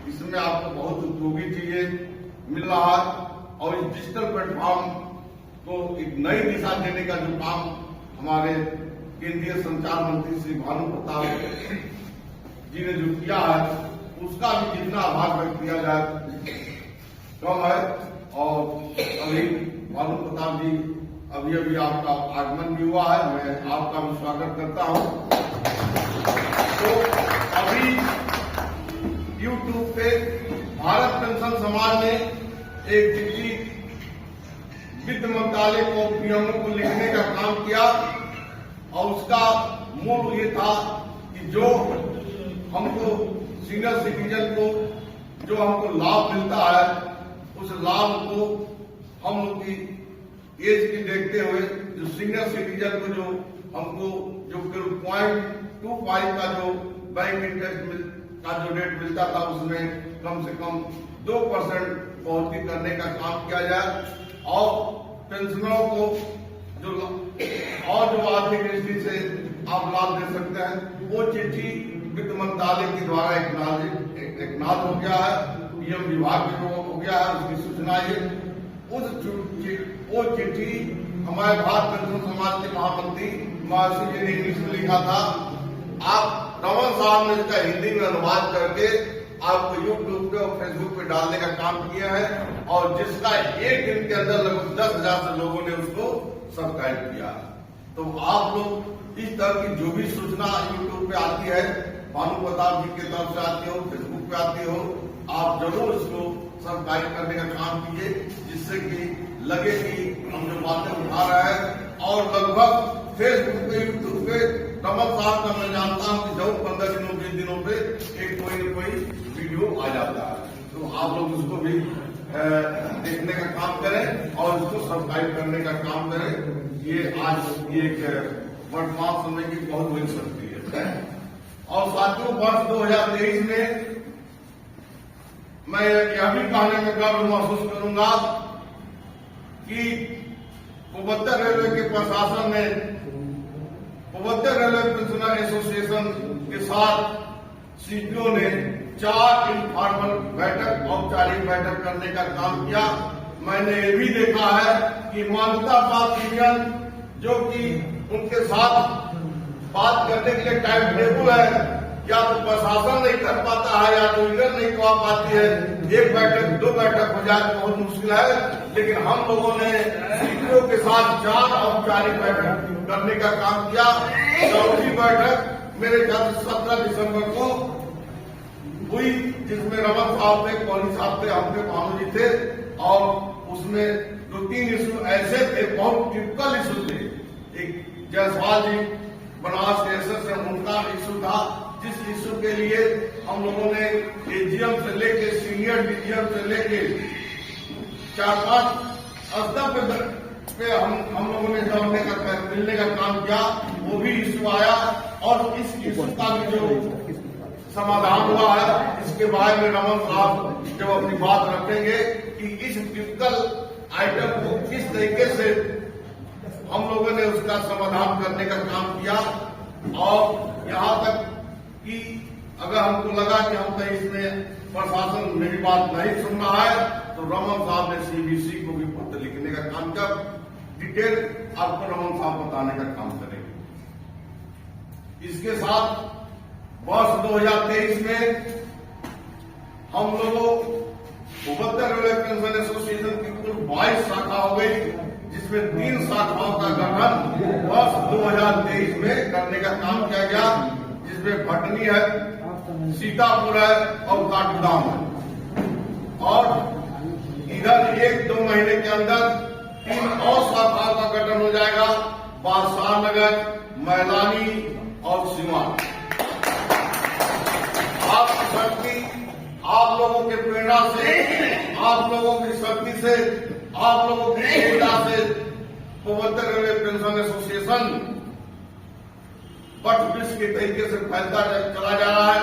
इसमें आपको बहुत उपयोगी चीजें मिल रहा है और इस डिजिटल प्लेटफॉर्म को एक नई दिशा देने का जो काम हमारे केंद्रीय संचार मंत्री श्री भानु प्रताप जी ने जो किया है उसका भी जितना आभार व्यक्त किया जाए कम है। और अभी भानु प्रताप जी अभी आपका आगमन भी हुआ है, मैं आपका भी स्वागत करता हूं। तो अभी YouTube पे भारत पेंशन समाज ने एक चिट्ठी वित्त मंत्रालय को पीएमओ को लिखने का काम किया और उसका मूल ये था कि जो हमको सीनियर सिटीजन को जो हमको लाभ मिलता है उस लाभ को हम लोग की एज की देखते हुए जो सीनियर सिटीजन को जो हमको जो 0.25 का जो बैंक इंटरेस्ट का जो रेट मिलता था उसमें कम से कम 2% बढ़ोतरी करने का काम किया जाए और पेंशनरों को जो आर्थिक दृष्टि से आप लाभ दे सकते हैं वो चिट्ठी वित्त मंत्रालय के द्वारा एकनाथ हो गया है, पीएम विभाग में हो गया है। उसकी सूचना ये वो चिट्ठी हमारे भारत पेंशन समाज के महामंत्री महर्षि जी ने इंग्लिश में लिखा था। आप रमन साहब ने इसका हिंदी में अनुवाद करके आपको YouTube पे और Facebook पे डालने का काम किया है और जिसका एक दिन के अंदर लगभग 10,000 से लोगों ने उसको सब्सक्राइब किया। तो आप लोग इस तरह की जो भी सूचना YouTube पे आती है, भानु प्रताप जी की तरफ से आती हो, Facebook पे आती हो, आप जरूर इसको सब्सक्राइब करने का काम कीजिए जिससे कि लगे कि हम जो बातें उठा रहे हैं। और लगभग Facebook पे YouTube पे कमल साहब का मैं जानता हूं कि जरूर 15 दिनों 20 दिनों पे एक कोई न कोई वीडियो आ जाता है। तो आप लोग उसको भी देखने का काम करें और उसको सब्सक्राइब करने का काम करें। ये आज ये एक वर्तमान समय की बहुत बड़ी शक्ति है। और साथियों, वर्ष 2023 में मैं यह भी कहने में गर्व महसूस करूंगा कि पूर्वोत्तर रेलवे के प्रशासन ने पूर्वोत्तर रेलवे पेंशनर एसोसिएशन के साथ सीपीओ ने 4 इनफॉर्मल बैठक औपचारिक बैठक करने का काम किया। मैंने ये भी देखा है कि मान्यता प्राप्त यूनियन जो कि उनके साथ बात करने के लिए टाइम टेबल है, या तो प्रशासन नहीं कर पाता है या तो यूनियन नहीं करवा पाती है। एक बैठक 2 बैठक हो जाए तो बहुत मुश्किल है, लेकिन हम लोगों ने सीपीओ के साथ 4 औपचारिक बैठक करने का काम किया। चौथी बैठक मेरे ख्याल से 17 दिसंबर को हुई, जिसमें रमन साहब थे, कोहली साहब थे, हम थे, भानु जी थे और उसमें 2-3 इशू ऐसे थे, बहुत टिपिकल इशू थे। एक जायसवाल जी बनारस के एसएस से उनका इशू था, जिस इशू के लिए हम लोगों ने एजीएम से लेके सीनियर डीजीएम से लेके 4-5 स्तर पे हम लोगों ने जोड़ने का मिलने का काम किया। वो भी इशू आया और इस इशू का भी जो समाधान हुआ है इसके बारे में रमन साहब जब अपनी बात रखेंगे कि इस टिपिकल आइटम को किस तरीके से हम लोगों ने उसका समाधान करने का काम किया। और यहाँ तक कि अगर हमको लगा कि हम कहीं इसमें प्रशासन मेरी बात नहीं सुन रहा है तो रमन साहब ने सीबीसी को भी पत्र लिखने का काम किया। डिटेल आपको रमन साहब बताने का काम करेंगे। इसके साथ वर्ष 2023 में हम लोगों पूर्वोत्तर रेलवे पेंशन एसोसिएशन की कुल 22 शाखा हो गई, जिसमें 3 शाखाओं का गठन वर्ष 2023 में करने का काम किया गया, जिसमें भटनी है, सीतापुर है और काठगोदाम है। और इधर 1-2 महीने के अंदर 3 और शाखाओं का गठन हो जाएगा, बादशाहनगर, मैलानी और सिवान। आपकी शक्ति, आप लोगों के प्रेरणा से, आप लोगों की शक्ति से, आप लोगों की प्रेरणा से पूर्वोत्तर रेलवे पेंशन एसोसिएशन बट विश्व के तरीके से फैलता चला जा रहा है।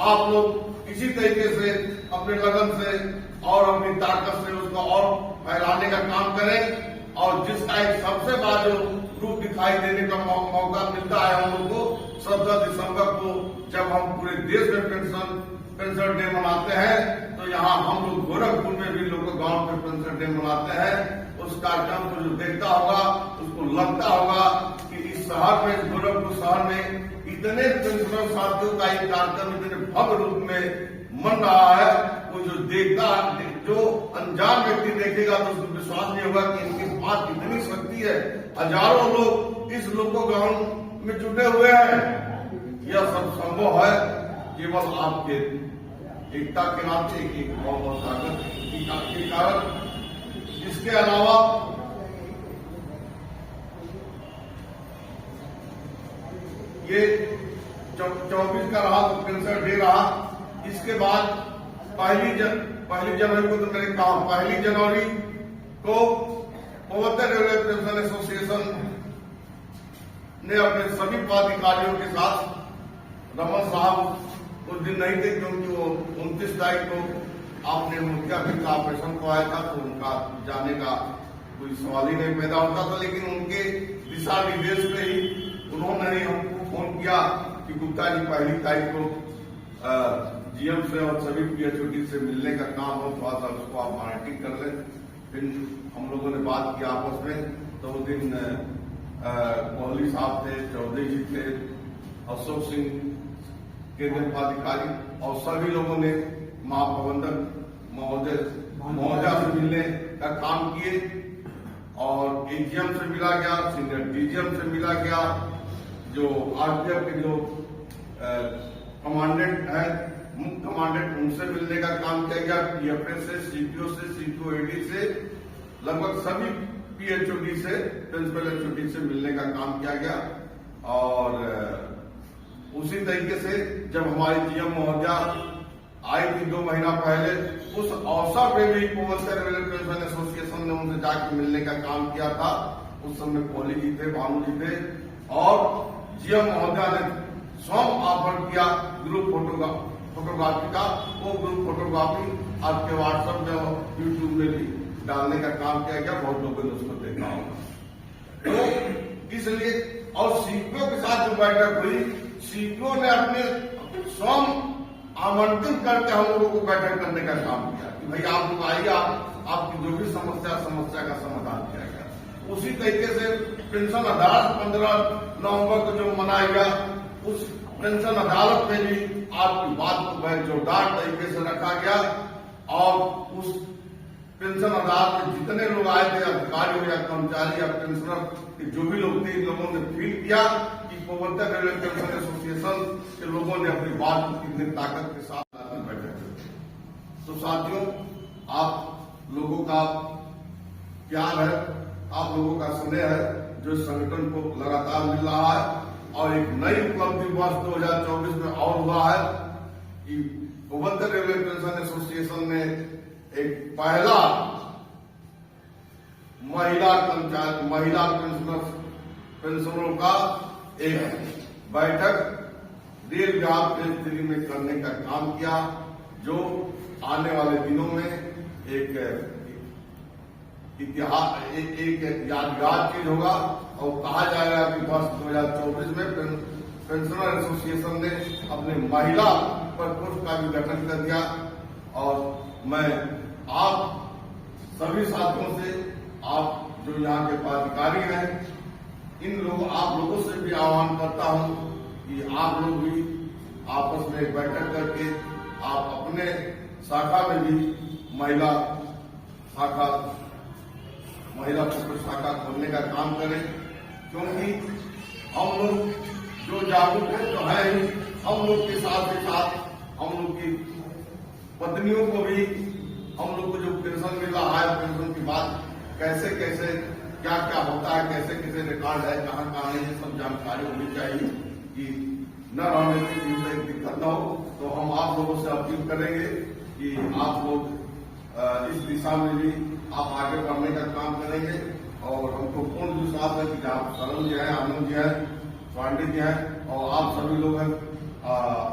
आप लोग इसी तरीके से अपने लगन से और अपनी ताकत से उसको और फैलाने का काम करें। और जिसका एक सबसे बड़ा जो रूप दिखाई देने का मौका मिलता है हम लोग को 17 दिसंबर को, जब हम पूरे देश में पेंशन डे मनाते हैं, तो यहाँ हम लोग गोरखपुर में भी लोग गांव पे पेंशन डे मनाते हैं। उस कार्यक्रम को जो देखता होगा उसको लगता होगा कि इस शहर में, गोरखपुर शहर में इतने पेंशनर साथियों का एक कार्यक्रम इतने भव्य रूप में मन रहा है। वो जो देखता, जो अनजान व्यक्ति देखेगा तो उसको विश्वास नहीं होगा कि इनके पास इतनी शक्ति है। हजारों लोग इस लोको गांव में जुटे हुए हैं। यह सब संभव है केवल आपके एकता के नाते, एक बहुत ताकत के कारण। इसके अलावा ये 24 का रहा तो पेंशन डे रहा। इसके बाद पहली जनवरी को, तो मैंने कहा 1 जनवरी को पूर्वोत्तर रेलवे पेंशन एसोसिएशन ने अपने सभी पदाधिकारियों के साथ, रमन साहब उस दिन नहीं थे क्योंकि वो 29 तारीख को आपने मोतियाबिंद का ऑपरेशन को आया था, तो उनका जाने का कोई सवाल ही नहीं पैदा होता था। लेकिन उनके दिशा निर्देश पे ही उन्होंने ही हमको फोन किया कि गुप्ता जी 1 तारीख को जीएम से और सभी पीएचओडी से मिलने का काम हो, थोड़ा सा उसको आप मॉनिटरिंग कर लें। फिर हम लोगों ने बात की आपस में, तो उस दिन कोहली साहब थे, चौधरी जी थे, अशोक सिंह केंद्रीय पदाधिकारी और सभी लोगों ने महाप्रबंधक महोदय से मिलने का काम किए। और एजीएम से मिला गया, सीनियर डीजीएम से मिला गया, जो आरपीएफ के जो कमांडेंट है, मुख्य कमांडेंट, उनसे मिलने का काम किया गया। पीएफएस से, सीपीओ से, सीपीओएडी से, लगभग सभी पीएचओडी से, प्रिंसिपल एचओडी से मिलने का काम किया गया। और उसी तरीके से जब हमारी जीएम महोदया आई थी 2 महीना पहले, उस अवसर पे भी पूर्वोत्तर रेलवे पेंशन एसोसिएशन ने उनसे जाकर मिलने का काम किया था। उस समय कोहली जी थे, भानु जी थे, और जीएम महोदया ने स्वयं ऑफर किया ग्रुप फोटोग्राफी का। वो ग्रुप फोटोग्राफी आपके व्हाट्सएप में और यूट्यूब में भी डालने का काम किया गया। बहुत लोगों ने उसको देखा होगा। तो इसलिए, और सीपीओ के साथ जो बैठक हुई, सीपीओ ने अपने स्वयं आमंत्रित करके हम लोगों को बैठक करने का काम किया कि भाई आप लोग आइए, आपकी जो भी समस्या का समाधान किया गया। उसी तरीके से पेंशन अदालत 15 नवंबर को जो मनाया गया, उस पेंशन अदालत में भी आपकी बात को जोरदार तरीके से रखा गया। और उस पेंशन अदालत में जितने लोग आए थे, अधिकारी हो या कर्मचारी या पेंशनर के जो भी लोग थे, इन लोगों ने फील किया कि पूर्वोत्तर रेलवे पेंशन एसोसिएशन के लोगों ने अपनी बात को कितनी ताकत के साथ बैठे थे। तो साथियों, आप लोगों का प्यार है, आप लोगों का स्नेह है, जो संगठन को लगातार मिल रहा है। और एक नई उपलब्धि वर्ष 2024 में और हुआ है कि पूर्वोत्तर रेलवे पेंशन एसोसिएशन ने एक पहला महिला पेंशनरों का एक बैठक रेल ग्राफ के स्थिति में करने का काम किया, जो आने वाले दिनों में एक इतिहास, एक यादगार चीज होगा। और कहा जाएगा कि वर्ष 2024 में पेंशनर एसोसिएशन ने अपने महिला प्रकोष्ठ का भी गठन कर दिया। और मैं आप सभी साथियों से, आप जो यहाँ के पदाधिकारी हैं, आप लोगों से भी आह्वान करता हूँ कि आप लोग भी आपस में एक बैठक करके आप अपने शाखा में भी महिला प्रकोष्ठ शाखा खोलने का काम करें। क्योंकि हम लोग जो जागरूक है तो है ही, हम लोग के साथ हम लोग की पत्नियों को भी, हम लोग को जो पेंशन मिल रहा है, पेंशन की बात कैसे क्या होता है, कैसे रिकॉर्ड है, कहाँ नहीं है, सब जानकारी होनी चाहिए कि न रहने की जिससे दिक्कत न हो। तो हम आप लोगों से अपील करेंगे कि आप लोग इस दिशा में भी आप आगे बढ़ने का काम करेंगे। और हमको पूर्ण विश्वास है कि आप सरल जी हैं, आनंद जी हैं, पांडे जी हैं, और आप सभी लोग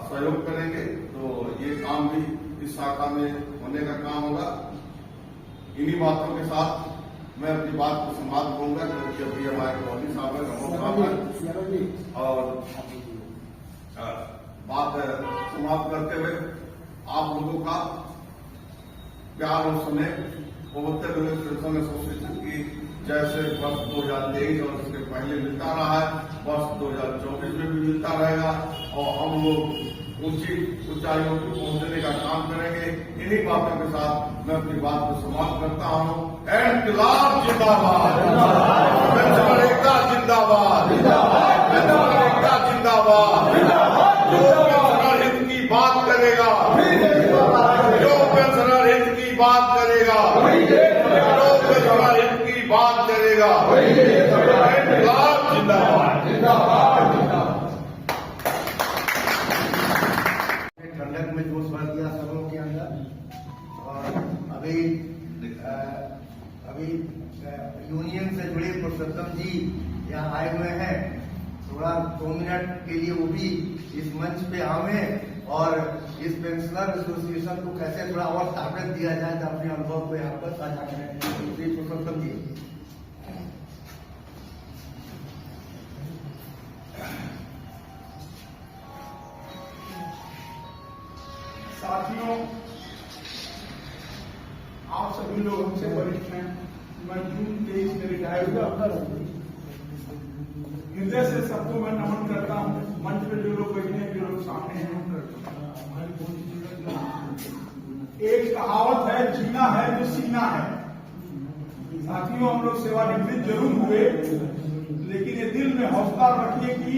सहयोग करेंगे तो ये काम भी इस शाखा में होने का काम होगा। इन्हीं बातों के साथ मैं अपनी बात को समाप्त करूंगा, क्योंकि अभी हमारे कोहली साहब है, रमन साहब है, और बात समाप्त करते हुए आप लोगों का प्यार और स्नेह उत्तर प्रदेश पेंशन एसोसिएशन की जैसे वर्ष 2023 और उसके पहले मिलता रहा है, वर्ष 2024 में भी मिलता रहेगा और हम लोग ऊंची ऊंचाइयों को पहुंचने का काम करेंगे। इन्हीं बातों के साथ मैं अपनी बात को समाप्त करता हूँ। इनकलाब जिंदाबाद, पेंशनर एकता जिंदाबाद, पेंशनर एकता जिंदाबाद। जो पेंशनर हित की बात करेगा, जो पेंशनर हित की बात करेगा, जो पेंशनर हित की बात करेगा, इनकलाब जिंदाबाद, जिंदाबाद, जिंदाबाद। ठंडक में जोश भर दिया सबों के अंदर। और अभी यूनियन से जुड़े पुरुषोत्तम जी यहाँ आए हुए हैं। थोड़ा 2 मिनट के लिए वो भी इस मंच पे आवे और इस पेंशनर एसोसिएशन को कैसे थोड़ा और ताकत दिया जाए, तो अपने अनुभव को यहाँ पर साझा करें। पुरुषोत्तम जी। साथियों, आप सभी लोग हमसे वरिष्ठ हैं। मैं जून 23 में रिटायर हुआ। हृदय से सबको मैं नमन करता हूँ। मंच पे जो लोग बैठे हैं, जो लोग सामने हैं, एक कहावत है, जीना है तो सीना है। साथियों, हम लोग सेवानिवृत्त जरूर हुए, लेकिन ये दिल में हौसला रखिए कि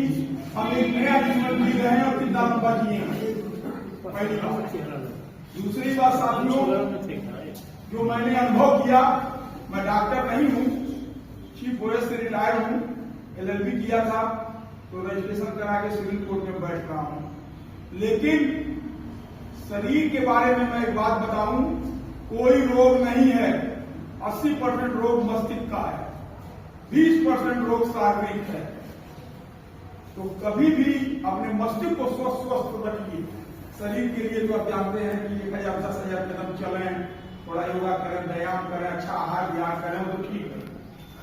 हम एक नया जीवन जी रहे हैं और कितना लंबा जिए हैं। पहली बात। दूसरी बात साथियों, जो मैंने अनुभव किया, मैं डॉक्टर नहीं हूँ, चीफ ओएस से रिटायर हूँ, LLB किया था, तो रजिस्ट्रेशन करा के सिविल कोर्ट में बैठ रहा हूँ। लेकिन शरीर के बारे में मैं एक बात बताऊं, कोई रोग नहीं है। 80% रोग मस्तिष्क का है, 20% रोग शारीरिक है। तो कभी भी अपने मस्तिष्क को स्वस्थ रखिए। शरीर के लिए तो आप जानते हैं कि 1000-10,000 कदम चलें, थोड़ा योगा करें, व्यायाम करें, अच्छा आहार विहार करें, तो ठीक है।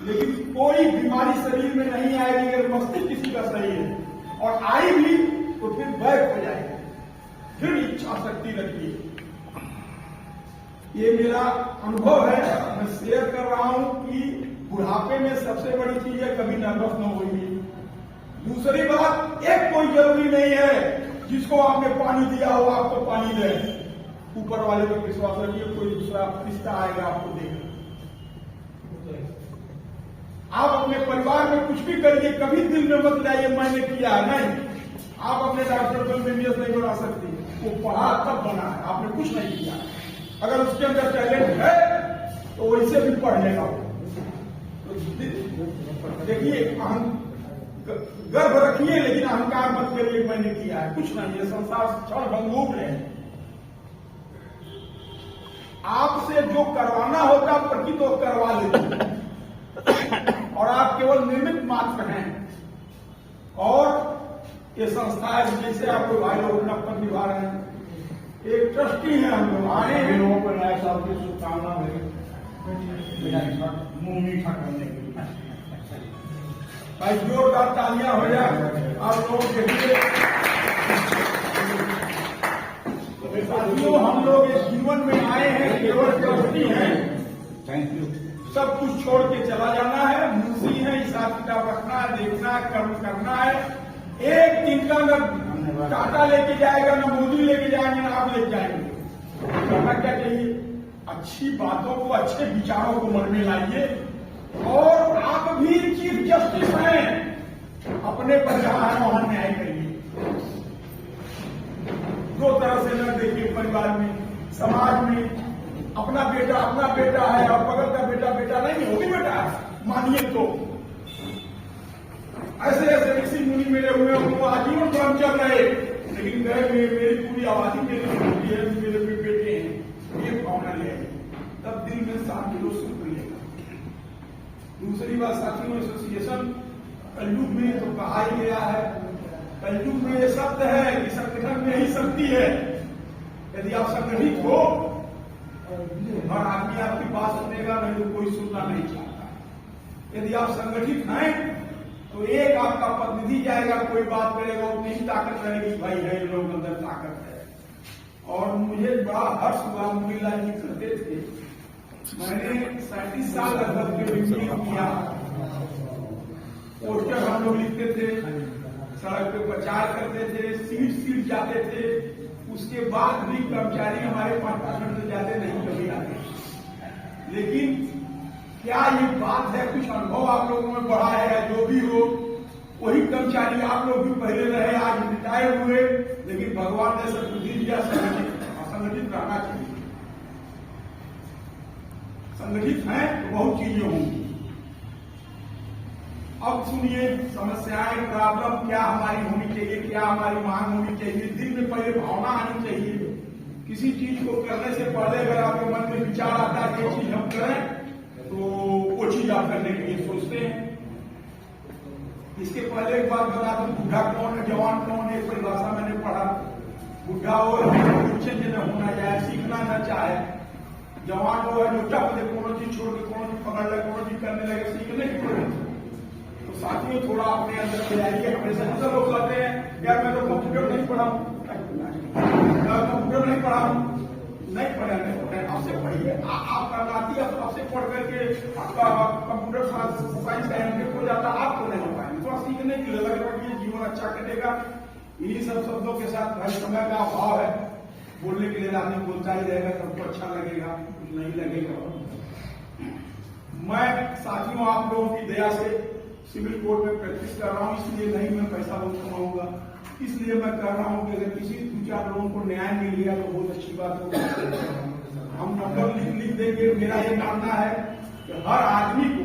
लेकिन कोई बीमारी शरीर में नहीं आएगी अगर मस्तिष्क किसी का सही है, और आई भी तो फिर बैक हो जाएगी। फिर इच्छा शक्ति रखिए। ये मेरा अनुभव है, मैं शेयर कर रहा हूं कि बुढ़ापे में सबसे बड़ी चीज है कभी नर्वस न होइए। दूसरी बात, एक कोई जरूरी नहीं है जिसको आपने पानी दिया हो आपको पानी दे। ऊपर वाले पर विश्वास रखिए, कोई दूसरा रिश्ता आएगा आपको देगा। आप अपने परिवार में कुछ भी करिए, कभी दिल में मत लाइए मैंने किया नहीं। आप अपने डॉक्टर को इंजीनियर नहीं बना सकती, वो पढ़ा तब बना है, आपने कुछ नहीं किया। अगर उसके अंदर टैलेंट है तो वैसे भी पढ़ लेगा। तो देखिए, गर्व रखिए, लेकिन अहंकार मत करिए मैंने किया है, कुछ नहीं। ये संसार क्षण भंगुर है। आपसे जो करवाना होता प्रकृति तो करवा लेते, और आप केवल निमित्त मात्र हैं। और ये संस्था है, जैसे आपको भाई लोग अपना पद निभा रहे हैं, एक ट्रस्टी है, हम लोग आए हैं लोगों को नए साल की शुभकामना मुंह मीठा करने के लिए। भाई जोरदार तालियां हो जाए आप लोग देखिए। साथियों, हम लोग इस जीवन में आए हैं, केवल ट्रस्टी हैं। Thank you. सब कुछ छोड़ के चला जाना है, मुंशी है, हिसाब किताब रखना है, देखना है, कर्म करना है। एक दिन का न टाटा लेके जाएगा, न मोदी लेके जाएंगे, न आप लेके जाएंगे। करना क्या चाहिए? अच्छी बातों को, अच्छे विचारों को मन में लाइए। और आप भी चीफ जस्टिस हैं, अपने पर जहां है वहां न्याय करिए। दो तरह से न देखिए, परिवार में, समाज में। अपना बेटा है और बगल का बेटा नहीं, वो भी बेटा है, मानिए तो। ऐसे ऐसे ऋषि मुनि मेरे हुए, उनको आजीवन ब्रह्म चल रहे, लेकिन गए मेरी पूरी आबादी मेरे बेटे हैं, ये भावना ले आई, तब दिल में शांति और सुख मिलेगा। दूसरी बात साथियों, एसोसिएशन कलयुग में तो कहा ही गया है, कलयुग में ये सत्य है कि संगठन में ही शक्ति है। यदि आप संगठित हो, हर आदमी आपकी बात सुनेगा, नहीं तो कोई सुनना नहीं चाहता। यदि आप संगठित हैं तो एक आपका प्रतिनिधि जाएगा, कोई बात करेगा, उतनी ही ताकत रहेगी, भाई है लोग अंदर ताकत है। और मुझे बड़ा हर्ष हुआ। मुनीला जी करते थे, मैंने 37 साल लगभग के मीटिंग किया, पोस्टर हम लोग लिखते थे, सड़क पे प्रचार करते थे, सीट जाते थे, उसके बाद भी कर्मचारी हमारे 5% से ज्यादा नहीं कभी आते। लेकिन क्या ये बात है, कुछ अनुभव आप लोगों में बढ़ा है या जो भी हो, वही कर्मचारी आप लोग भी पहले रहे, आज रिटायर हुए, लेकिन भगवान ने सब बुद्धि दिया, संगठित रहना चाहिए। संगठित है तो बहुत चीजें होंगी। अब सुनिए, समस्याएं, प्रॉब्लम क्या हमारी होनी चाहिए, क्या हमारी मांग होनी चाहिए। दिल में पहले भावना आनी चाहिए। किसी चीज को करने से पहले अगर आपके मन में विचार आता है कि ये चीज हम करें, तो वो चीज आप करने के लिए सोचते हैं। इसके पहले एक बात बता दूं, बुढ़ा कौन है, जवान कौन है, परिभाषा मैंने पढ़ा। बुढ़ा वो चेंज न होना चाहे, सीखना न चाहे। जवान वो है जो टप दे, कोनो चीज छोड़ के कोनो चीज पकड़ ले, कोनो चीज करने लगे, सीखने की कोशिश। तो साथियों, थोड़ा अपने अंदर से आइए। हमेशा सब लोग कहते हैं यार मैं तो कंप्यूटर नहीं पढ़ा हूं, कंप्यूटर नहीं पढ़ा हूं, नहीं पढ़े, आपसे पढ़िए। आप करनाती आपसे पढ़ करके आपका कंप्यूटर साइंस का एमटेक हो जाता, आपको नहीं हो पाएंगे। थोड़ा सीखने के लिए लग रहा है, जीवन अच्छा कटेगा। इन्हीं सब शब्दों के साथ भाई, समय का अभाव है, बोलने के लिए आदमी बोलता ही रहेगा, सबको अच्छा लगेगा, कुछ नहीं लगेगा। मैं साथियों आप लोगों की दया से सिविल कोर्ट में प्रैक्टिस कर रहा हूं, इसलिए नहीं मैं पैसा बहुत कमाऊंगा, इसलिए मैं कर रहा हूं कि अगर किसी 2-4 लोगों को न्याय मिल गया तो बहुत अच्छी बात होगी। हम नंबर लिख देंगे। मेरा ये मानना है कि हर आदमी को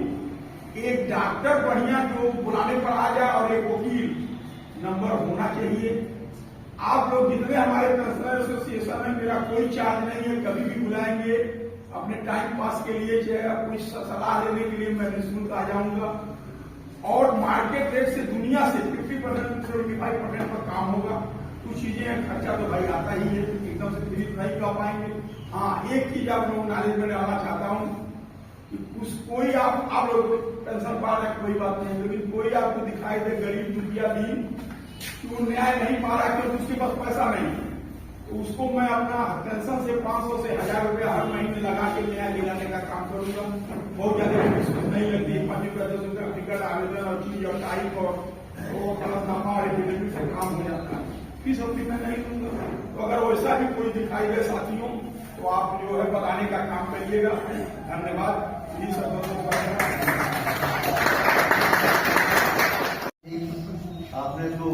एक डॉक्टर बढ़िया जो बुलाने पर आ जाए और एक वकील नंबर होना चाहिए। आप लोग जितने हमारे पेंशनर एसोसिएशन में, मेरा कोई चार्ज नहीं है, कभी भी बुलाएंगे अपने टाइम पास के लिए, चाहे कोई सलाह लेने के लिए मैं निःशुल्क आ जाऊंगा। और मार्केट रेट से, दुनिया से 50% से 25% पर काम होगा। कुछ चीजें खर्चा तो भाई आता ही है, एकदम से फ्री नहीं कर पाएंगे। हाँ, एक चीज आप लोग नॉलेज में डालना चाहता हूँ कि कोई आप लोग पेंशन पा रहे, कोई बात नहीं, लेकिन कोई आपको दिखाई दे गरीब दुखिया भी कि वो न्याय नहीं पा रहा क्योंकि उसके पास पैसा नहीं, तो उसको मैं अपना पेंशन से 500 से 1000 रुपया हर महीने लगा के न्याय दिलाने का काम करूंगा। बहुत ज्यादा नहीं लगती है, 5 रुपया 10 रुपया टिकट, आवेदन और चीज और तारीख और वो हलफनामा और एफिडेविट से काम हो जाता है। फीस होती मैं नहीं दूंगा। तो अगर वैसा भी कोई दिखाई दे साथियों, तो आप जो है बताने का काम करिएगा। धन्यवाद। यही सब आपने जो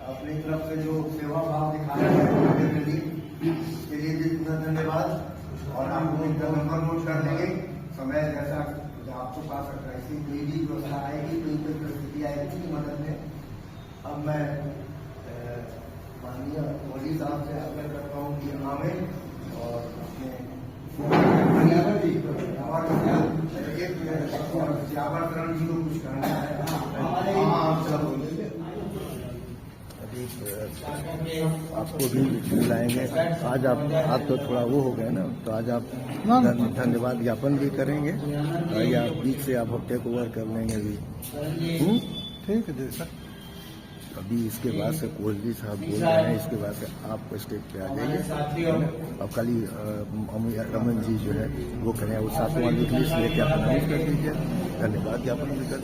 अपनी तरफ से जो सेवा भाव दिखाया है उसके लिए भी धन्यवाद। और हम लोग नंबर नोट कर लेंगे। समय जैसा आपको पास ऐसी कोई भी व्यवस्था आएगी, कोई परिस्थिति आएगी की मदद में, अब मैं माननीय मोदी साहब से आग्रह करता हूँ कि आवें और अपने जी और श्यामाकरण जी को कुछ करना है। आपको भी बुलाएंगे। आज आप तो थोड़ा वो हो गए ना, तो आज आप धन्यवाद ज्ञापन भी करेंगे या बीच से आप टेक ओवर कर लेंगे भी। ठीक है जैसा। अभी इसके बाद से कोहली साहब बोल रहे हैं, इसके बाद से आप स्टेज पे आ जाइए। अब खाली रमन जी जो है वो करें, वो 7 वाली लिस्ट लेके आप अनाउंस कर दीजिए। धन्यवाद ज्ञापन भी कर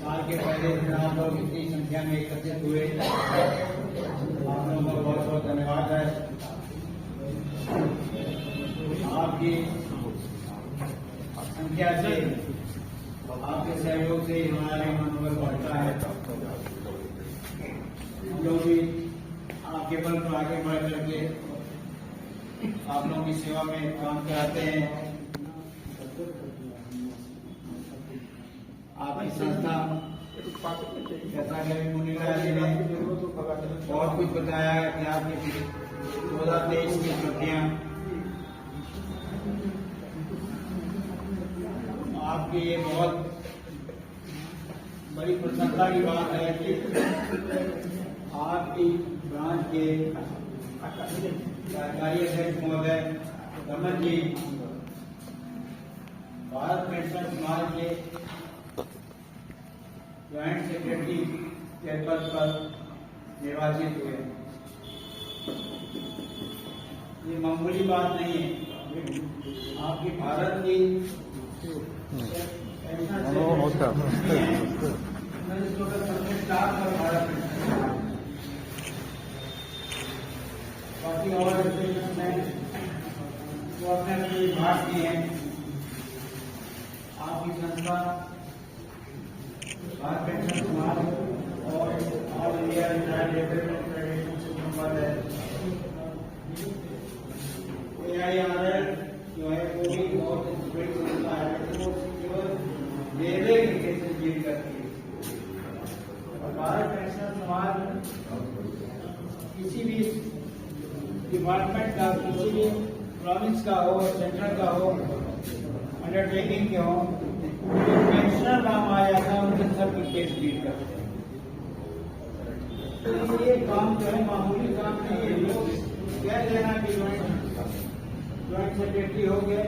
साल के पहले आप लोग इतनी संख्या में एकत्रित हुए, आप लोगों का बहुत बहुत धन्यवाद है। आपकी संख्या से, आपके सहयोग से हमारे मनोबल बढ़ता है। हम लोग भी आपके बल पर आगे बढ़ करके आप लोगों की सेवा में काम कराते हैं। आपकी संस्था जैसा कि मुनीला जी ने बहुत कुछ बताया है कि आपकी 2023 की उपलब्धियां, आपकी ये बहुत बड़ी प्रसन्नता की बात है कि आपकी ब्रांच के कार्यकारी अध्यक्ष महोदय रमन जी भारत पेंशन समाज के ज्वाइंट सेक्रेटरी के पद पर निर्वाचित हुए। ये मामूली बात नहीं है। आपकी भारत की भारत में बाकी और जो अपने अपने विभाग की हैं, आपकी संस्था भारत पेंशन समाज और all India retired labour federation से संबंध है। AIRL जो है वो भी बहुत बड़ी संस्था है, वो केवल रेलवे के केसेस डील करती है। और भारत पेंशन समाज किसी भी डिपार्टमेंट का, किसी भी प्रोविंस का हो, सेंट्रल का हो, अंडरटेकिंग के हो, जो पेंशनर नाम आ जाता है उनके सबके केस डील करते हैं। तो ये काम जो है मामूली काम नहीं है। लोग कह देना कि ज्वाइंट सेक्रेटरी हो गए,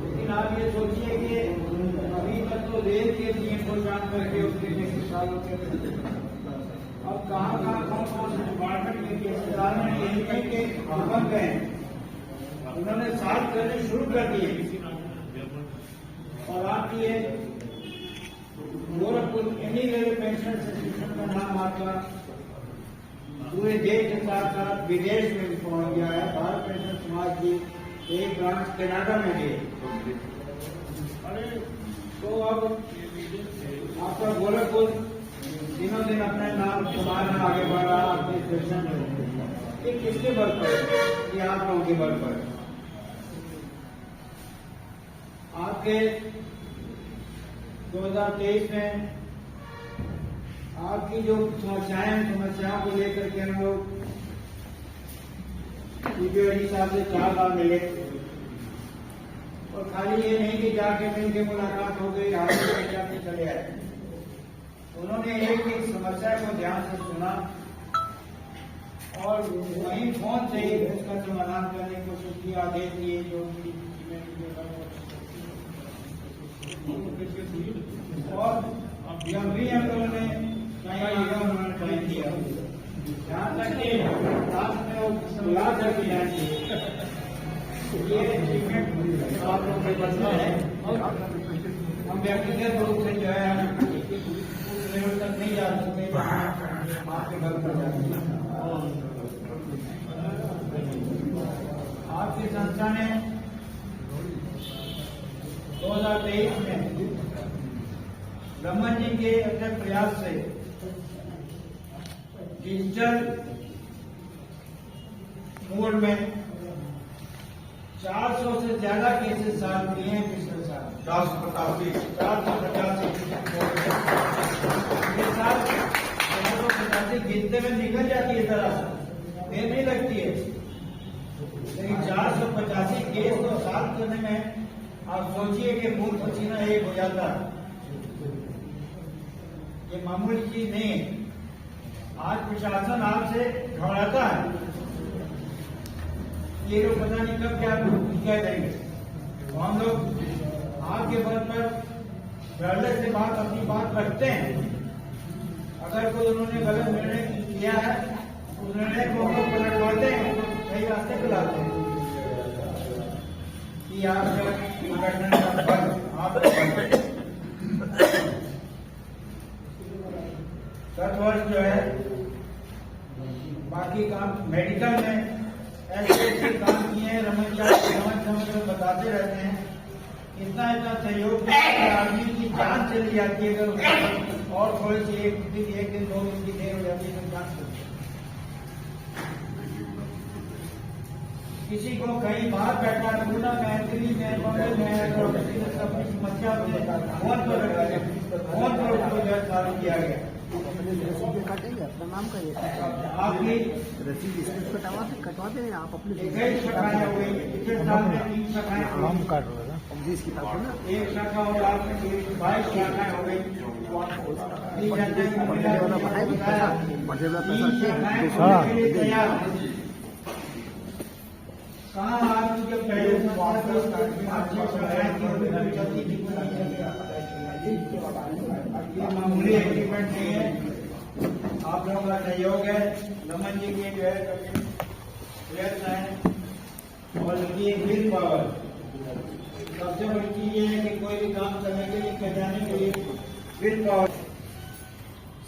लेकिन आप ये सोचिए कि अभी तक तो रेल के नियम को जान करके उसके 6 साल होते थे। अब कहाँ कौन से डिपार्टमेंट के केसदार में यही नहीं कि बन गए, उन्होंने साफ करने शुरू कर दिए। और आप ये Gorakhpur any railway pension association का नाम आपका पूरे देश के साथ साथ विदेश में भी पहुंच गया है। भारत पेंशन समाज की एक ब्रांच कनाडा में भी। तो अब आपका गोरखपुर दिनों दिन अपने नाम कमाना आगे बढ़ रहा, अपनी स्टेशन में। ये किसके बल पर? ये आप लोगों के बल पर। आपके 2023 में आपकी जो समस्याओं को लेकर के हम लोग सीपीओडी साहब से 4 बार मिले। और खाली ये नहीं कि जाके मिलकर मुलाकात हो गई, आगे जाके चले आए। उन्होंने एक एक समस्या को ध्यान से सुना और वहीं फोन से ही उसका समाधान करने की कोशिश की, आदेश दिए जो और जब भी हम लोगों ने उन्होंने ट्राई किया, जहाँ तक कि लास्ट में वो बुला करके जाएंगे। ये आप लोग के बदला है। हम व्यक्तिगत रूप से जो है उस लेवल तक नहीं जा सकते, आपके घर पर जाते। आपकी संस्था ने 2023 में रमन जी के अपने प्रयास से डिजिटल मोड में 400 से ज्यादा केसेस सॉल्व किए हैं पिछले साल। 485 गिनते में निकल जाती है, जरा देर नहीं लगती है, लेकिन 485 केस को सॉल्व करने में आप सोचिए कि मूल पसीना एक हो जाता है। ये मामूली चीज नहीं है। आज प्रशासन आपसे घबराता है, ये लोग पता नहीं कब क्या कह देंगे। तो हम लोग आपके बल पर डरले से अपनी बात रखते हैं। अगर कोई उन्होंने गलत निर्णय किया है, उस निर्णय को हम लोग पलटवाते हैं, सही रास्ते पे लाते हैं कि आप संगठन का बल आप गत वर्ष जो है बाकी काम मेडिकल में ऐसे काम किए हैं। रमन समय बताते रहते हैं, इतना सहयोग आदमी की जान चली जाती है। अगर और थोड़ी सी एक दिन 2 दिन की देर हो जाती है तो जान चलती है। किसी को कहीं बाहर बैठा पूना में, दिल्ली में, बम्बई में, अपनी समस्या फोन पर उसको चालू किया गया। अपना नाम करिए, आपकी रसीद इसमें कटवाते हैं आप अपने कई शाखाएं हो गई, पिछले साल में 3 शाखाएं नाम काट रहे हैं जिस किताब को ना एक शाखा और आपने 22 शाखाएं हो गई। कहाँ आपकी जब पहले ये मामूली एग्रीमेंट नहीं है। आप लोगों का सहयोग है, रमन जी के जो है प्रयत्न है, और ये विल पावर सबसे बड़ी चीज ये है कि कोई भी काम करने के लिए करने के लिए विल पावर।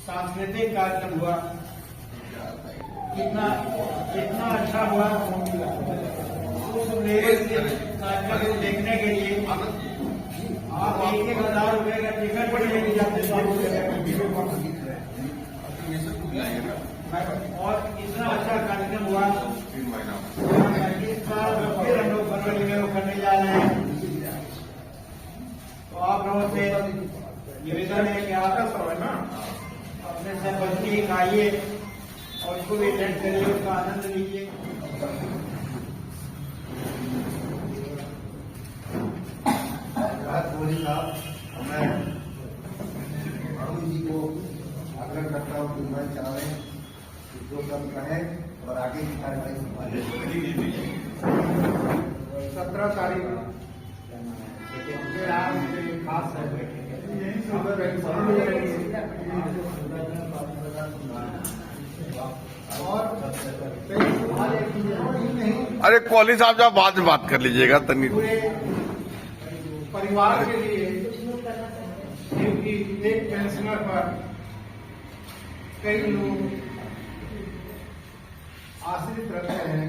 सांस्कृतिक कार्यक्रम हुआ, कितना अच्छा हुआ। उस लेवल के कार्यक्रम को देखने के लिए आप 1,000 रुपए का टिकट भी लेके जाते और इतना अच्छा कार्यक्रम हुआ। इस साल फिर हम लोग फरवरी में वो करने जा रहे हैं, तो आप लोगों से निवेदन है कि आप अपने सरपंची खाइए और उसको भी अटेंड करिए, उसका आनंद लीजिए। कोहली साहब, मैं अरुण जी को आग्रह करता हूँ कि मैं चाह रहे हैं कि जो सब कहें और आगे की कार्रवाई संभालें। 17 तारीख खास अरे कोहली साहब जब बाद में बात कर लीजिएगा तनी। परिवार के लिए एक पेंशनर पर कई लोग आश्रित रहते हैं,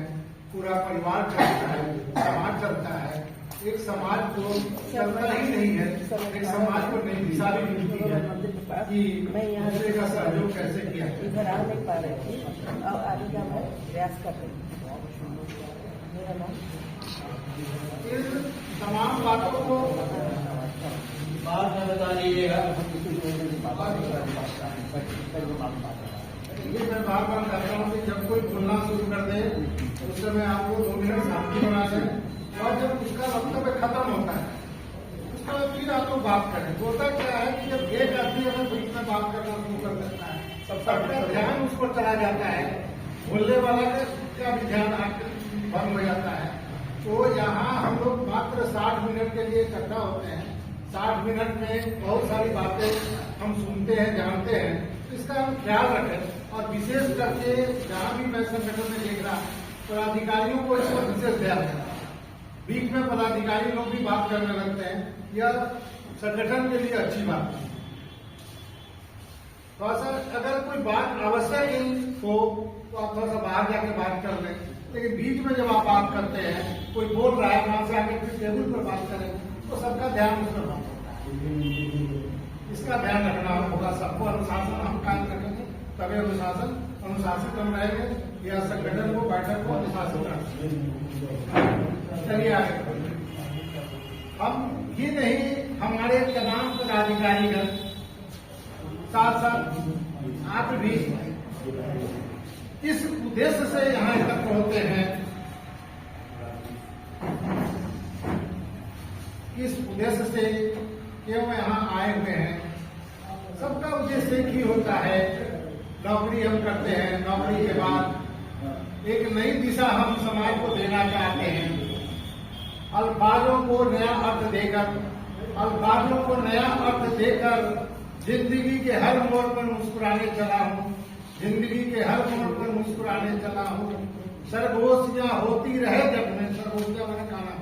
पूरा परिवार चलता है, समाज चलता है। एक समाज को चलता ही नहीं है, एक समाज को नई दिशा भी मिलती है कि दूसरे का सहयोग कैसे किया है। इधर आ नहीं पा रही थी, अब आगे का मैं प्रयास कर रही हूँ। मेरा नाम इन तमाम बातों को बात में बता दीजिएगा। ये मैं बार बार कहता हूँ कि जब कोई बोलना शुरू कर दे उस समय आपको 2 मिनट शांति बना दें, और जब उसका वक्तव्य खत्म होता है उसका फिर आप लोग बात करें। होता क्या है कि जब एक आदमी अगर बीच में बात करना शुरू कर देता है सबका ध्यान उस पर चला जाता है, बोलने वाला का भी ध्यान भंग हो जाता है। तो यहाँ हम लोग मात्र 60 मिनट के लिए इकट्ठा होते हैं। 60 मिनट में बहुत सारी बातें हम सुनते हैं, जानते हैं, इसका हम ख्याल रखें। और विशेष करके जहाँ भी मैं संगठन में देख रहा पदाधिकारियों को इस पर विशेष ध्यान देना। बीच में पदाधिकारी लोग भी बात करने लगते हैं, यह संगठन के लिए अच्छी बात है। थोड़ा सा अगर कोई बात आवश्यक ही हो तो आप थोड़ा सा बाहर जाके बात कर लें, लेकिन बीच में जब आप बात करते हैं, कोई बोल रहा है, वहां से आके फिर टेबल पर बात करें तो सबका ध्यान उस पर बात होता है। इसका ध्यान रखना होगा सबको। अनुशासन हम कायम रखेंगे तभी अनुशासित हम रहेंगे, या संगठन को, बैठक को अनुशासित रखेंगे। चलिए आगे। हम ये नहीं, हमारे तमाम पदाधिकारीगण साथ साथ आप भी इस उद्देश्य से यहाँ एकत्र होते हैं, इस उद्देश्य से क्यों यहाँ आए हुए हैं। सबका उद्देश्य एक ही होता है, नौकरी हम करते हैं, नौकरी के बाद एक नई दिशा हम समाज को देना चाहते हैं। अल्फाजों को नया अर्थ देकर जिंदगी के हर मोड़ पर मुस्कुराने चला हूँ, जिंदगी के हर मोड़ पर मुस्कुराने चला हूँ। सरगोशियां होती रहे जग में, सरगोशियां मैंने कहा,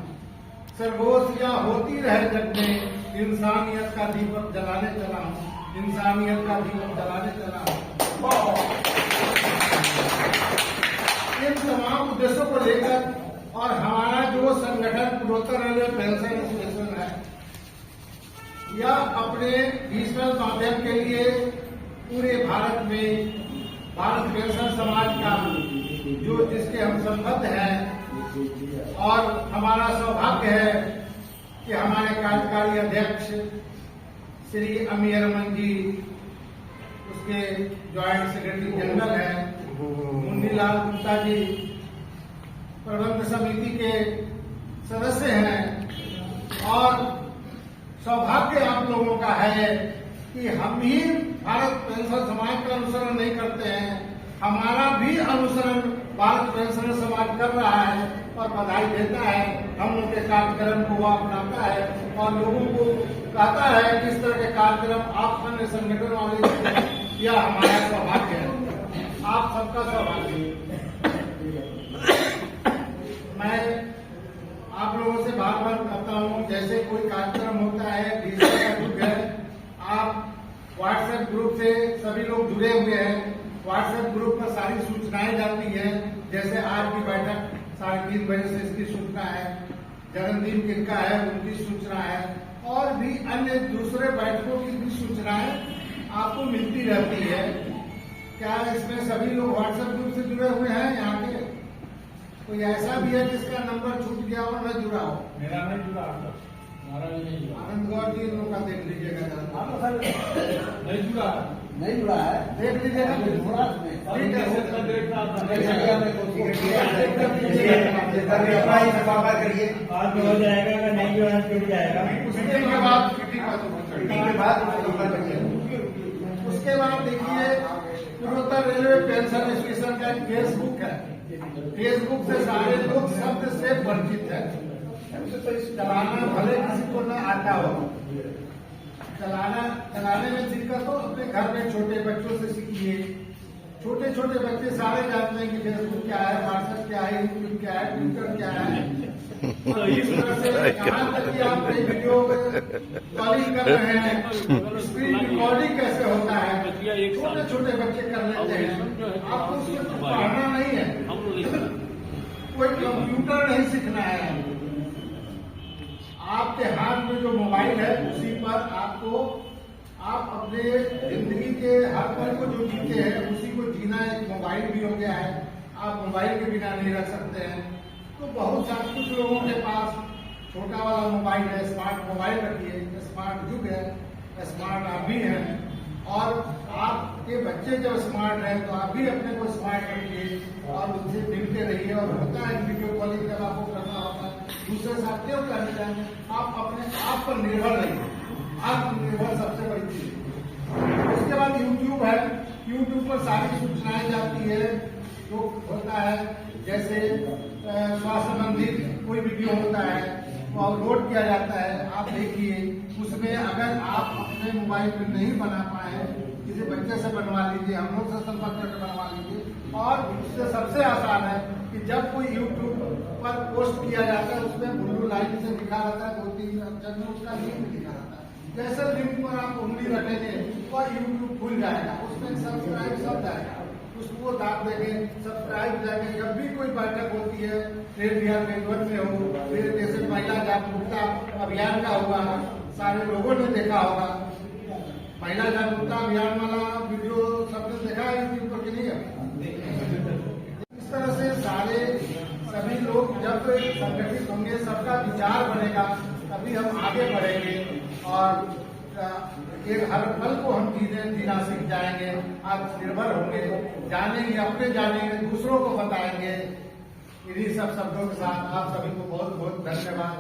सरगोशियां होती रहे जग में, इंसानियत का दीपक जलाने चला हूँ, इंसानियत का दीपक जलाने चला हूँ। इन तमाम उद्देश्यों को लेकर और हमारा जो संगठन पूर्वोत्तर रेलवे पेंशन एसोसिएशन है, यह अपने डिजिटल माध्यम के लिए पूरे भारत में भारत पेंशन समाज का जो जिसके हम संबद्ध हैं, और हमारा सौभाग्य है कि हमारे कार्यकारी अध्यक्ष श्री अमीर रमन जी, उसके ज्वाइंट सेक्रेटरी जनरल हैं मुन्नीलाल गुप्ता जी, प्रबंध समिति के सदस्य हैं। और सौभाग्य आप लोगों का है कि हम ही भारत पेंशन समाज का अनुसरण नहीं करते हैं, हमारा भी अनुसरण भारत पेंशन समाज कर रहा है और बधाई देता है। हम लोग के कार्यक्रम को वो अपनाता है और लोगों को कहता है कि इस तरह के कार्यक्रम आप अन्य संगठन वाले, यह हमारा सौभाग्य है। आप सबका स्वागत है। मैं आप लोगों से बार बार कहता हूँ, जैसे कोई कार्यक्रम होता है, डिजिटल का युग है, आप व्हाट्सएप ग्रुप से सभी लोग जुड़े हुए हैं। व्हाट्सएप ग्रुप पर सारी सूचनाएं जाती है। जैसे आज की बैठक 3:30 बजे से इसकी सूचना है, जन्मदिन किनका है उनकी सूचना है, और भी अन्य दूसरे बैठकों की भी सूचनाएं आपको मिलती रहती है। क्या इसमें सभी लोग व्हाट्सएप ग्रुप से जुड़े हुए हैं? यहाँ के कोई ऐसा भी है जिसका नंबर छूट गया और न जुड़ा हो? मेरा नहीं जुड़ा, हमारा भी नहीं जुड़ा। आनंद गौर जी लोग का देख लीजिएगा, नहीं जुड़ा, नहीं जुड़ा है। देख लीजिएगा। ठीक है, करिए। आज हो जाएगा कि नहीं जो है जुड़ जाएगा। उसके बाद देखिए, पूर्वोत्तर रेलवे पेंशन एसोसिएशन का एक फेसबुक है। फेसबुक से सारे लोग शब्द से परिचित है। चलाना भले किसी को न आता हो, चलाने में दिक्कत हो, अपने घर में छोटे बच्चों से सीखिए। छोटे छोटे बच्चे सारे जानते हैं कि फेसबुक क्या है, व्हाट्सएप क्या है, यूट्यूब क्या है, ट्विटर क्या है। तो इस तरह से यहाँ तक कि आप वीडियो कॉलिंग कर रहे हैं, स्क्रीन रिकॉर्डिंग कैसे होता है, छोटे छोटे बच्चे कर लेते हैं। आपको उसमें तो पढ़ना नहीं है, कोई कंप्यूटर नहीं सीखना है। आपके हाथ में जो मोबाइल है उसी पर आपको, आप अपने जिंदगी के हर पल को जो जीते हैं उसी को जीना एक मोबाइल भी हो गया है। आप मोबाइल के बिना नहीं रह सकते हैं। तो बहुत सारे कुछ लोगों के पास छोटा वाला मोबाइल है, स्मार्ट मोबाइल रखिए। स्मार्ट युग है, स्मार्ट आप भी हैं, और आपके बच्चे जब स्मार्ट हैं तो आप भी अपने को स्मार्ट रखिए और उनसे मिलते रहिए। और होता है वीडियो कॉलिंग जब आपको करना होता है, दूसरे साथ क्यों करने जाए, आप अपने आप पर निर्भर रहिए। आत्मनिर्भर सबसे बड़ी चीज। उसके बाद यूट्यूब है, यूट्यूब पर सारी सूचनाएं जाती है जो होता है। जैसे स्वास्थ्य संबंधित कोई वीडियो होता है वो अपलोड किया जाता है, आप देखिए। उसमें अगर आप अपने मोबाइल पर नहीं बना पाए, किसी बच्चे से बनवा लीजिए, हम लोग से संपर्क करके बनवा लीजिए। और उससे सबसे आसान है कि जब कोई यूट्यूब पर पोस्ट किया जाता है उसमें ब्लू लाइन से लिखा रहता है, 2-3 अक्षर में उसका लिंक लिखा रहता है। जैसे लिंक पर आप उंगली रखेंगे और यूट्यूब खुल जाएगा, उसमें सब्सक्राइब सब जाएगा, उसको दाब देंगे, सब्सक्राइब जाएंगे। जब भी कोई बैठक होती है, ट्रेड बिहार नेटवर्क में हो, फिर जैसे महिला जागरूकता अभियान का हुआ, सारे लोगों ने देखा होगा। महिला जागरूकता अभियान वाला वीडियो सबने देखा है यूट्यूब पर कि नहीं है? इस तरह से सारे सभी लोग जब संगठित होंगे, सबका विचार बनेगा, तभी हम आगे बढ़ेंगे और एक हर पल को हम जीना सीख जाएंगे। आत्मनिर्भर होंगे, जानेंगे, अपने जानेंगे, दूसरों को बताएंगे। इन्हीं सब शब्दों के साथ आप सभी को बहुत बहुत धन्यवाद।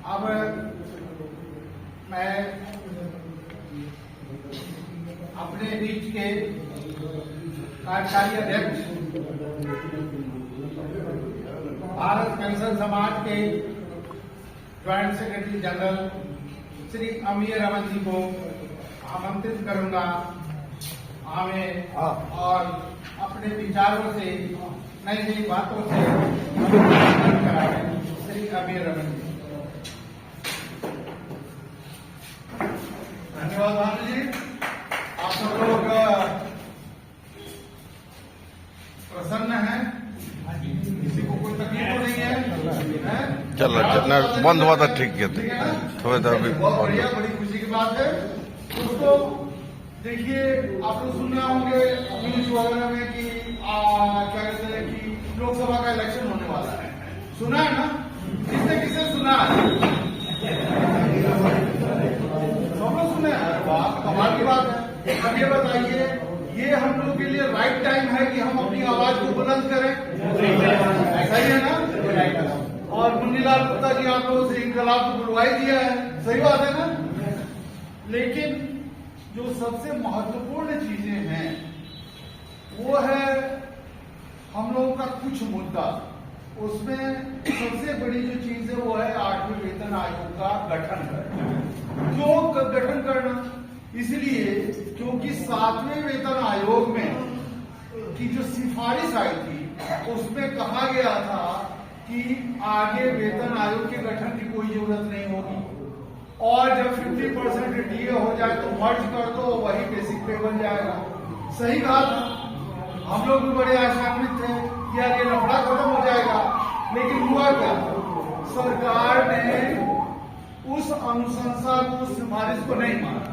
अब मैं अपने बीच के कार्यकारी अध्यक्ष, भारत पेंशन समाज के joint secretary general Shri अमीय Raman ji को आमंत्रित करूंगा हमें और अपने विचारों से, नई नई बातों से कराएं। श्री अमीय रमन जी। धन्यवाद भानु जी। आप सब लोग प्रसन्न हैं? किसी को कोई तकलीफ तो नहीं है? चल जितना बंद हुआ था ठीक किया था, थोड़ा सा भी बहुत बढ़िया, बड़ी खुशी की बात है। दोस्तों देखिए, आप लोग सुन रहे होंगे न्यूज वगैरह में कि क्या कहते हैं कि लोकसभा का इलेक्शन होने वाला है। सुना है ना? किसने किसने सुना है? सब लोग सुने हैं? वाह, कमाल की बात है। अब ये बताइए, ये हम लोग के लिए राइट टाइम है कि हम अपनी आवाज को बुलंद करें? सही है ना? और मुन्नीलाल गुप्ता जी आप लोगों से इनकलाब को बुलवाई दिया है, सही बात है ना? लेकिन जो सबसे महत्वपूर्ण चीजें हैं वो है हम लोगों का कुछ मुद्दा, उसमें सबसे बड़ी जो चीज है वो है 8वें वेतन आयोग का गठन करना। क्यों गठन करना? इसलिए क्योंकि 7वें वेतन आयोग में की जो सिफारिश आई थी उसमें कहा गया था कि आगे वेतन आयोग के गठन की कोई जरूरत नहीं होगी, और जब 50% डीए हो जाए तो मर्ज कर दो, वही बेसिक पे बन जाएगा। सही कहा था, हम लोग भी बड़े आशान्वित थे कि यार ये लफड़ा खत्म हो जाएगा, लेकिन हुआ क्या? सरकार ने उस अनुशंसा को, उस सिफारिश को नहीं माना।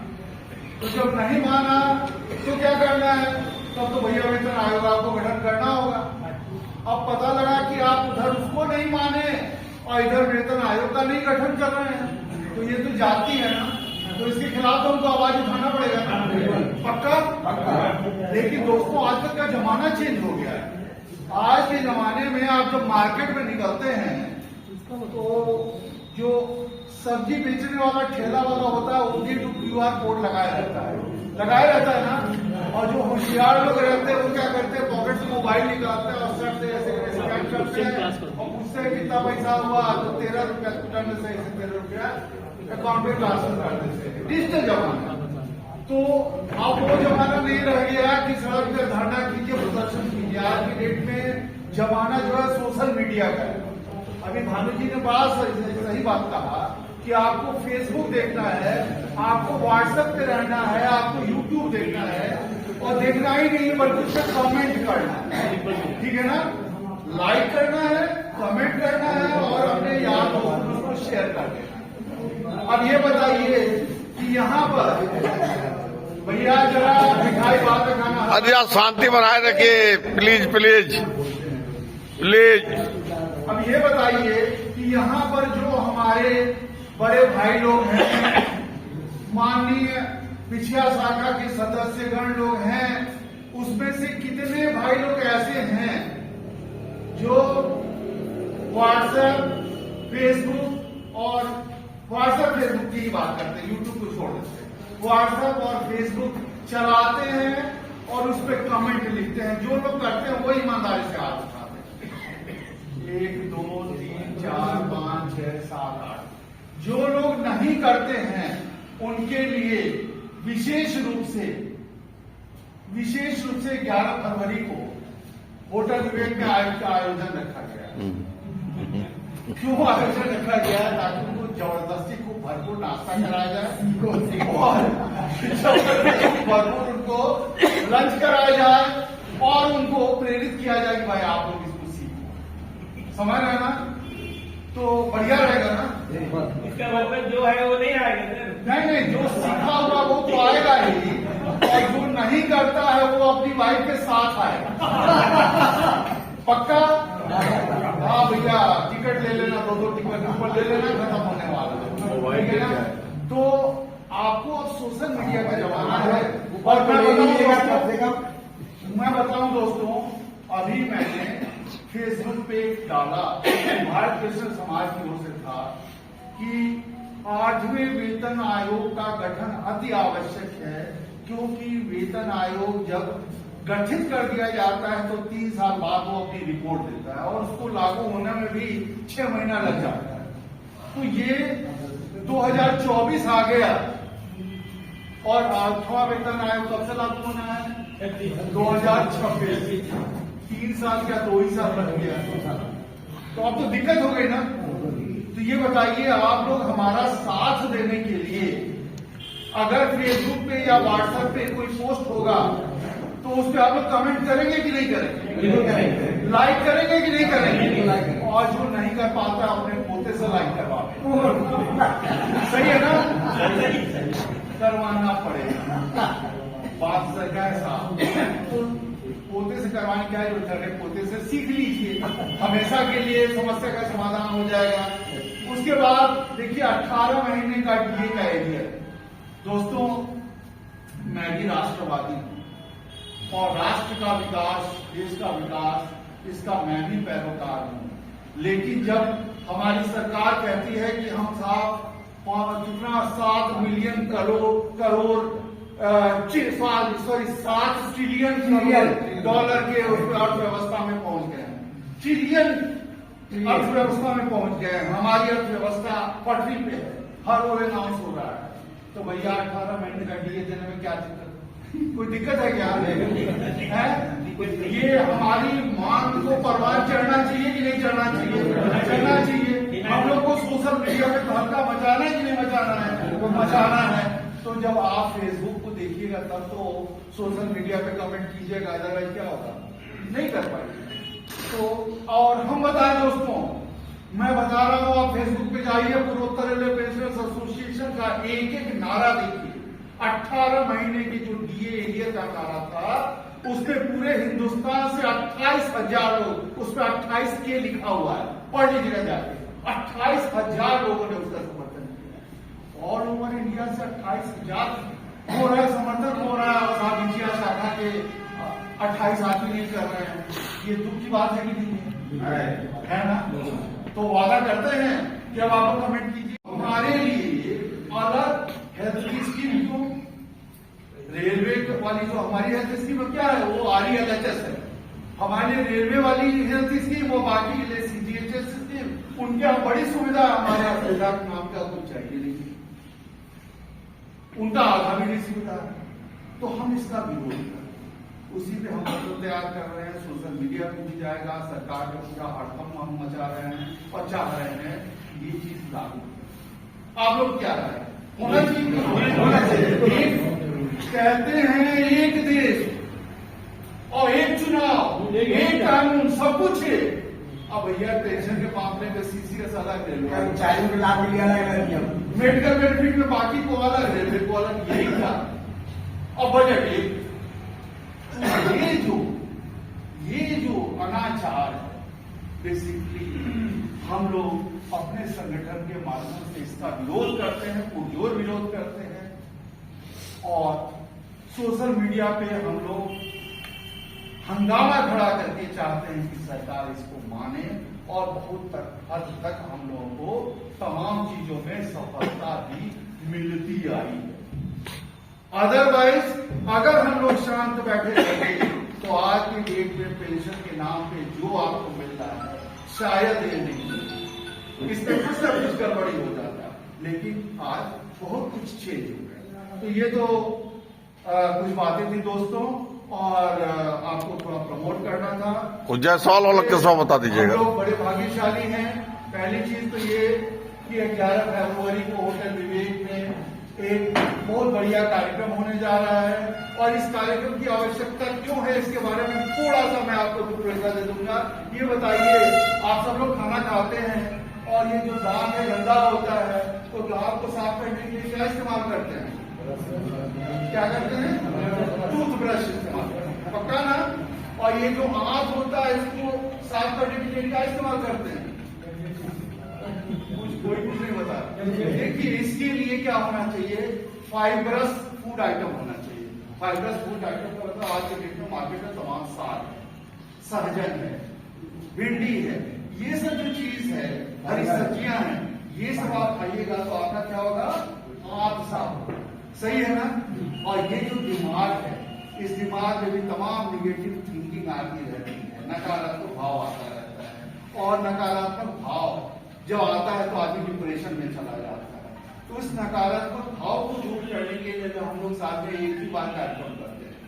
तो जब नहीं माना तो क्या करना है? तब तो भैया वेतन आयोग आपको गठन करना होगा। अब पता लगा कि आप उधर उसको नहीं माने और इधर वेतन आयोग का नहीं गठन कर रहे हैं, तो ये तो जाति है ना, तो इसके खिलाफ तो उनको आवाज उठाना पड़ेगा ना। पक्का? लेकिन दोस्तों आजकल का जमाना चेंज हो गया है। आज के जमाने में आप जब मार्केट में निकलते हैं तो जो सब्जी बेचने वाला ठेला वाला होता है उनके जो QR कोड लगाया रहता है ना, और जो होशियार लोग रहते हैं वो क्या करते हैं, पॉकेट से मोबाइल निकालते हैं और सर से ऐसे स्कैन करते हैं और पूछते हैं कितना पैसा हुआ, तो 13 रुपया टन से 13 रुपया अकाउंट में ट्रांसफर कर देते हैं। डिजिटल जमाना। तो अब वो जमाना नहीं रह गया कि सड़क पर धरना कीजिए, प्रदर्शन कीजिए। आज की डेट में जमाना जो है सोशल मीडिया का है। अभी भानु जी ने सही बात कहा कि आपको फेसबुक देखना है, आपको व्हाट्सएप पे रहना है, आपको यूट्यूब देखना है, और देखना ही नहीं बल्कि उस पर कमेंट करना है। ठीक है ना? लाइक करना है, कमेंट करना है और अपने यार दोस्तों को शेयर कर देना। अब ये बताइए कि यहाँ पर भैया जरा मिठाई बात रखाना। अरे आप शांति बनाए रखिए, प्लीज प्लीज प्लीज। अब ये बताइए कि यहाँ पर जो हमारे बड़े भाई लोग हैं, माननीय पिछड़ा शाखा के सदस्यगण लोग हैं, उसमें से कितने भाई लोग ऐसे हैं जो व्हाट्सएप, फेसबुक और फेसबुक की ही बात करते हैं, यूट्यूब को छोड़ देते हैं, व्हाट्सएप और फेसबुक चलाते हैं और उस पर कमेंट लिखते हैं। जो लोग करते हैं वो ईमानदारी से हाथ उठाते हैं। 1 2 3 4 5 6 7 8। जो लोग नहीं करते हैं उनके लिए विशेष रूप से 11 फरवरी को होटल विवेक में आयोजन रखा गया। क्यों आयोजन रखा गया? ताकि उनको जबरदस्ती को भरपूर नाश्ता कराया जाए और भरपूर उनको लंच कराया जाए और उनको प्रेरित किया जाए कि भाई आप लोग इसको सीखो। समझ रहे ना? तो बढ़िया रहेगा ना? इसका मतलब जो है वो नहीं आएगा। नहीं, जो सीखा हुआ वो तो आएगा ही, और जो नहीं करता है वो अपनी वाइफ के साथ आएगा। पक्का? हाँ भैया, टिकट ले लेना, 2 टिकट ऊपर ले लेना, खत्म होने वाला है। ठीक है ना? तो आपको अब सोशल मीडिया का जमाना है। और मैं बताऊं दोस्तों, अभी मैंने फेसबुक पे डाला, भारत कृष्ण समाज की ओर से था कि 8वें वेतन आयोग का गठन अति आवश्यक है, क्योंकि वेतन आयोग जब गठित कर दिया जाता है तो 3 साल बाद वो अपनी रिपोर्ट देता है और उसको लागू होने में भी 6 महीना लग जाता है। तो ये 2024 आ गया और 8वां वेतन आयोग कब से लागू होना है? 2026। 3 साल क्या 2 ही साल लग गया। तो अब तो दिक्कत हो गई ना? तो ये बताइए, आप लोग हमारा साथ देने के लिए अगर फेसबुक पे या व्हाट्सएप पे कोई पोस्ट होगा तो उस पर आप लोग कमेंट करेंगे कि नहीं करेंगे? लाइक करेंगे कि नहीं करेंगे? और जो नहीं कर पाता अपने पोते से लाइक करवा। सही है ना? करवाना पड़ेगा। बात सरकार साहब, तो पोते से करवाने क्या है, जो करे पोते से सीख लीजिए, हमेशा के लिए समस्या का समाधान हो जाएगा। उसके बाद देखिए 18 महीने का डीए का एरिया। दोस्तों, मैं भी राष्ट्रवादी हूं और राष्ट्र का विकास, देश का विकास, इसका मैं भी पैरोकार हूं। लेकिन जब हमारी सरकार कहती है कि हम 7 मिलियन करोड़ 7 ट्रिलियन डॉलर के अर्थव्यवस्था में पहुंच गए हैं। ट्रिलियन अर्थव्यवस्था में पहुंच गए हैं, हमारी अर्थव्यवस्था पटरी पे है, हर वो अनाउंस हो रहा है। तो भैया 18 महीने का डीए देने में क्या दिक्कत, कोई दिक्कत है क्या है? ये हमारी मांग को परवान चढ़ना चाहिए कि नहीं चढ़ना चाहिए? चढ़ना चाहिए। हम लोग को सोशल मीडिया पे धक्का मचाना है कि नहीं मचाना है? वो मचाना है। तो जब आप फेसबुक को देखिएगा तब तो सोशल मीडिया पे कमेंट कीजिएगा, अदरवाइज क्या होगा? नहीं कर पाएंगे। तो और हम बताएं दोस्तों, मैं बता रहा हूं, आप फेसबुक पे जाइए, पूर्वोत्तर रेलवे पेंशनर्स एसोसिएशन का एक एक नारा देखिए। 18 महीने की जो डीए एरियर का नारा था, उसमें पूरे हिंदुस्तान से 28,000 लोग, उसमें 28 के लिखा हुआ है, पढ़ लीजिएगा जाके। 28,000 लोगों ने उसका समर्थन किया। ऑल ओवर इंडिया से 28,000 हो रहा है, समर्थन हो रहा है, और साबिचिया शाखा के 28 आदमी नहीं कर रहे हैं। ये दुख की बात है कि नहीं है ना? तो वादा करते हैं कि अब आप कमेंट कीजिए, हमारे लिए अलग हेल्थ की स्कीम क्यों? रेलवे वाली जो हमारी हेल्थ स्कीम क्या है, वो RELHS है। हमारे रेलवे वाली हेल्थ स्कीम, वो बाकी के लिए CGHS स्कीम, उनके यहाँ बड़ी सुविधा है, हमारे यहाँ सुविधा के नाम का कुछ चाहिए नहीं, उनका आधा भी नहीं सुविधा है। तो हम इसका विरोध करें, उसी पे हम पत्र तैयार कर रहे हैं, सोशल मीडिया पे भी जाएगा, सरकार का पूरा हड़कंप हम मचा रहे हैं और चाह रहे हैं ये चीज लागू। आप लोग क्या राय है? होना चाहिए। कहते हैं एक देश और एक चुनाव, एक कानून, सब कुछ है। अब भैया पेंशन के मामले में CCS अलग, कर्मचारियों के लाभ लिया जाएगा, मेडिकल बेनिफिट में बाकी को अलग, रेलवे को अलग, यही था। और बजट एक, ये जो अनाचार है, बेसिकली हम लोग अपने संगठन के माध्यम से इसका विरोध करते हैं, पुरजोर विरोध करते हैं। और सोशल मीडिया पे हम लोग हंगामा खड़ा करके चाहते हैं कि सरकार इसको माने, और बहुत हद तक हम लोगों को तमाम चीजों में सफलता भी मिलती आई है। अदरवाइज अगर हम लोग शांत बैठे रहेंगे तो आज की डेट में पेंशन के नाम पे जो आपको मिल रहा है शायद ये नहीं, इसमें कुछ ना कुछ गड़बड़ी हो जाता है। लेकिन आज बहुत कुछ चेंज हो गया। तो ये तो कुछ बातें थी दोस्तों, और आपको थोड़ा प्रमोट करना था। कुछ सवाल वाला के सवाल बता दीजिएगा। हम लोग बड़े भाग्यशाली हैं। पहली चीज तो ये कि 11 फरवरी को होटल विवेक में एक बहुत बढ़िया कार्यक्रम होने जा रहा है, और इस कार्यक्रम की आवश्यकता क्यों है इसके बारे में थोड़ा सा मैं आपको रूपरेखा दे दूंगा। ये बताइए, आप सब लोग खाना खाते हैं और ये जो दांत है गंदा होता है, तो दांत को साफ करने के लिए क्या इस्तेमाल करते हैं? क्या करते हैं? टूथब्रश इस्तेमाल करते हैं, पक्का ना? और ये जो आंत होता है, इसको साफ करने के लिए क्या इस्तेमाल करते हैं? कोई कुछ नहीं बता। देखिए, इसके लिए क्या होना चाहिए? फाइबरस फूड आइटम होना चाहिए। फाइबरस फूड आइटम का मतलब आज के डेट में मार्केट में तमाम साग है, सहजन है, भिंडी है, ये सब जो चीज है, हरी सब्जियां हैं, ये सब आप खाइएगा तो आपका क्या होगा? आंत साफ होगा। सही है ना? और ये जो दिमाग है, इस दिमाग में भी तमाम निगेटिव थिंकिंग आती रहती है, नकारात्मक भाव आता रहता है, और नकारात्मक भाव जब आता है तो आदमी डिप्रेशन में चला जाता है। तो इस नकारात्मक भाव को दूर करने के लिए हम लोग साथ में एक ही बार कार्यक्रम करते हैं,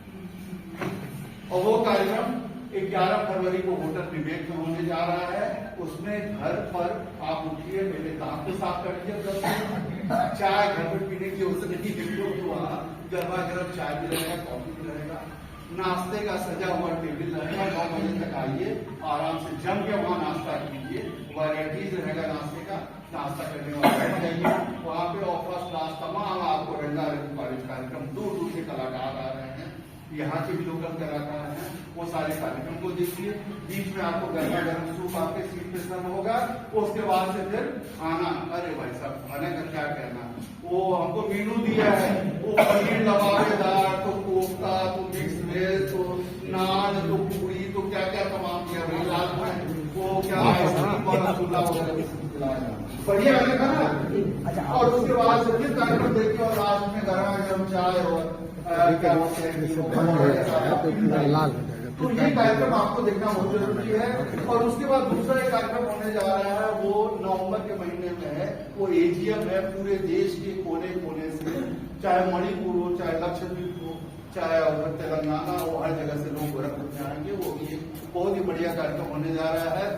और वो कार्यक्रम 11 फरवरी को होटल विवेक में होने जा रहा है। उसमें घर पर आप उठिए, मेरे दांत को साफ कर लीजिए, चाय घर पर पीने की जरूरत नहीं है, तो वहाँ गर्मा गर्म चाय भी रहेगा, कॉफी भी रहेगा, नाश्ते का सजा हुआ टेबल रहेगा। 9 बजे तक आइए, आराम से जम के वहाँ नाश्ता कीजिए, वैराइटीज रहेगा नाश्ते का, नाश्ता करने वाले बैठ जाइए। वहाँ पे ऑफर्स क्लास तमाम आपको रंगारंग कार्यक्रम, दूर दूर से कलाकार आ रहे हैं, यहाँ के भी लोकल कलाकार हैं, वो सारे कार्यक्रम को देखिए। बीच में आपको गर्मा गर्म सूप आपके सीट पे सर्व होगा, उसके बाद से फिर खाना। अरे भाई साहब, खाने का क्या कहना, वो हमको मेनू दिया है, वो पनीर लबाबेदार, तो कोफ्ता, तो मिक्स वेज, तो नान, तो पूरी, तो क्या क्या तमाम दिया भाई। लाल में वो क्या रसगुल्ला वगैरह बढ़िया है ना। और उसके बाद से फिर कार्यक्रम देखिए, और लास्ट में गर्मा गर्म चाय और क्या बोलते हैं, लाल हो जाएगा तो ये कार्यक्रम आपको देखना बहुत जरूरी है। और उसके बाद दूसरा एक कार्यक्रम होने जा रहा है, वो नवंबर के महीने में है, वो एजीएम है। पूरे देश के कोने कोने से, चाहे मणिपुर हो, चाहे लक्षद्वीप हो, चाहे तेलंगाना हो, हर जगह से लोग गोरखपुर में आएंगे। वो ये बहुत ही बढ़िया कार्यक्रम होने जा रहा है।